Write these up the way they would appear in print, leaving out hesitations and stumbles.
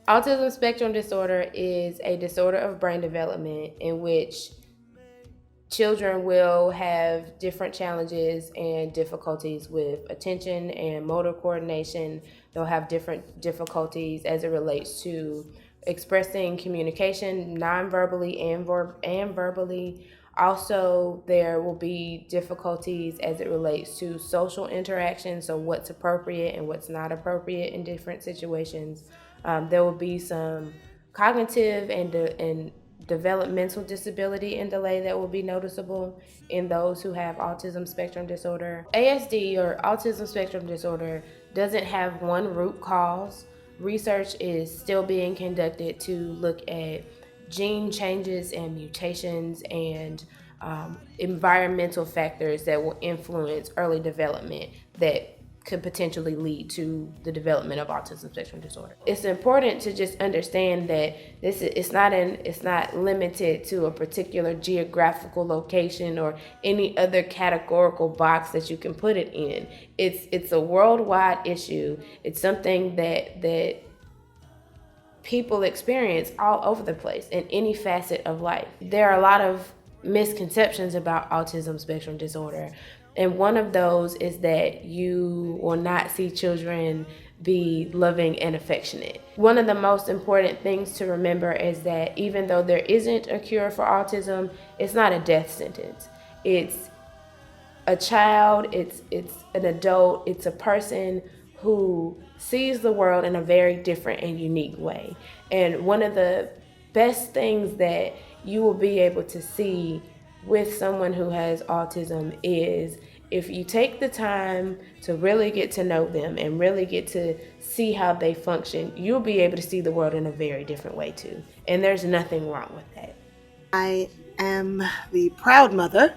Autism spectrum disorder is a disorder of brain development in which children will have different challenges and difficulties with attention and motor coordination. They'll have different difficulties as it relates to expressing communication non-verbally and verbally. Also, there will be difficulties as it relates to social interaction, so what's appropriate and what's not appropriate in different situations. There will be some cognitive and developmental disability and delay that will be noticeable in those who have autism spectrum disorder. ASD, or autism spectrum disorder, doesn't have one root cause. Research is still being conducted to look at gene changes and mutations and environmental factors that will influence early development that could potentially lead to the development of autism spectrum disorder. It's important to just understand that it's not limited to a particular geographical location or any other categorical box that you can put it in. It's a worldwide issue. It's something that people experience all over the place in any facet of life. There are a lot of misconceptions about autism spectrum disorder. And one of those is that you will not see children be loving and affectionate. One of the most important things to remember is that even though there isn't a cure for autism, it's not a death sentence. It's a child, it's an adult, it's a person who sees the world in a very different and unique way. And one of the best things that you will be able to see with someone who has autism is if you take the time to really get to know them and really get to see how they function, you'll be able to see the world in a very different way too. And there's nothing wrong with that. I am the proud mother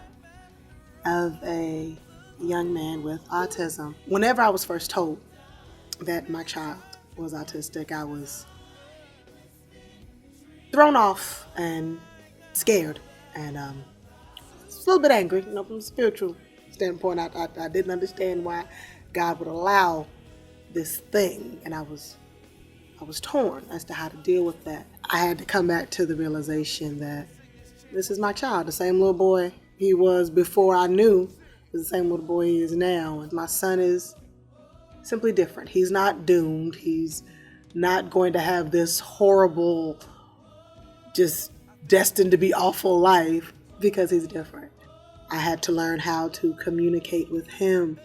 of a young man with autism. Whenever I was first told that my child was autistic, I was thrown off and scared and a little bit angry, from a spiritual standpoint. I didn't understand why God would allow this thing, and I was torn as to how to deal with that. I had to come back to the realization that this is my child, the same little boy he was before I knew is the same little boy he is now. And my son is simply different. He's not doomed. He's not going to have this horrible, just destined to be awful life because he's different. I had to learn how to communicate with him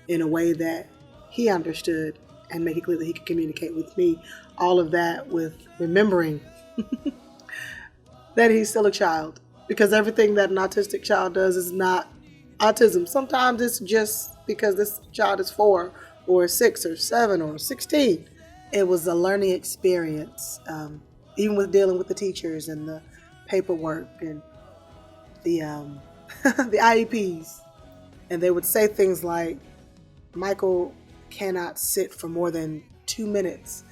in a way that he understood and make it clear that he could communicate with me. All of that with remembering that he's still a child, because everything that an autistic child does is not autism. Sometimes it's just because this child is 4 or 6 or 7 or 16. It was a learning experience, even with dealing with the teachers and the paperwork and the the IEPs. And they would say things like, Michael cannot sit for more than 2 minutes.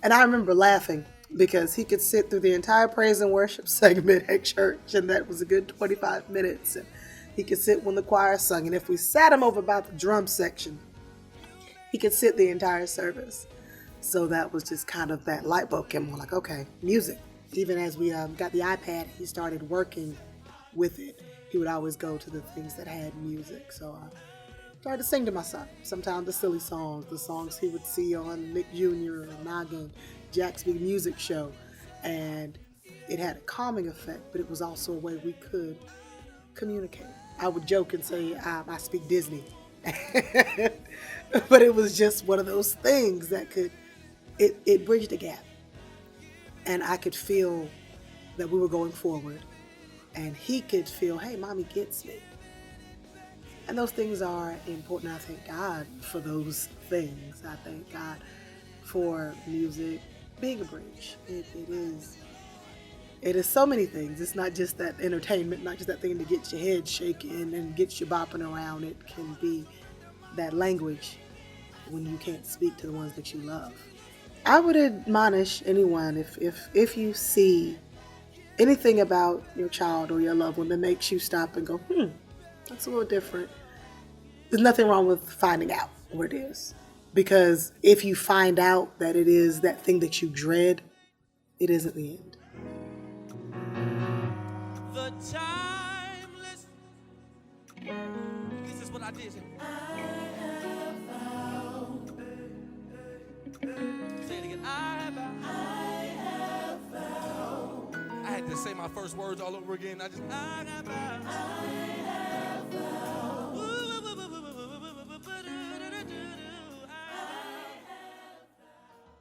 And I remember laughing because he could sit through the entire praise and worship segment at church, and that was a good 25 minutes. And he could sit when the choir sung. And if we sat him over about the drum section, he could sit the entire service. So that was just kind of that light bulb came on, like, okay, music. Even as we got the iPad, he started working with it. He would always go to the things that had music. So I started to sing to my son. Sometimes the silly songs, the songs he would see on Nick Jr. or Noggin, Jack's Big Music Show. And it had a calming effect, but it was also a way we could communicate. I would joke and say, I speak Disney. But it was just one of those things that it bridged the gap. And I could feel that we were going forward. And he could feel, hey, mommy gets me. And those things are important. I thank God for those things. I thank God for music being a bridge. It is so many things. It's not just that entertainment, not just that thing to get your head shaking and get you bopping around. It can be that language when you can't speak to the ones that you love. I would admonish anyone, if you see anything about your child or your loved one that makes you stop and go, that's a little different. There's nothing wrong with finding out what it is. Because if you find out that it is that thing that you dread, it isn't the end. The timeless. This is what I did. Say it again. I have found. I had to say my first words all over again. I have found.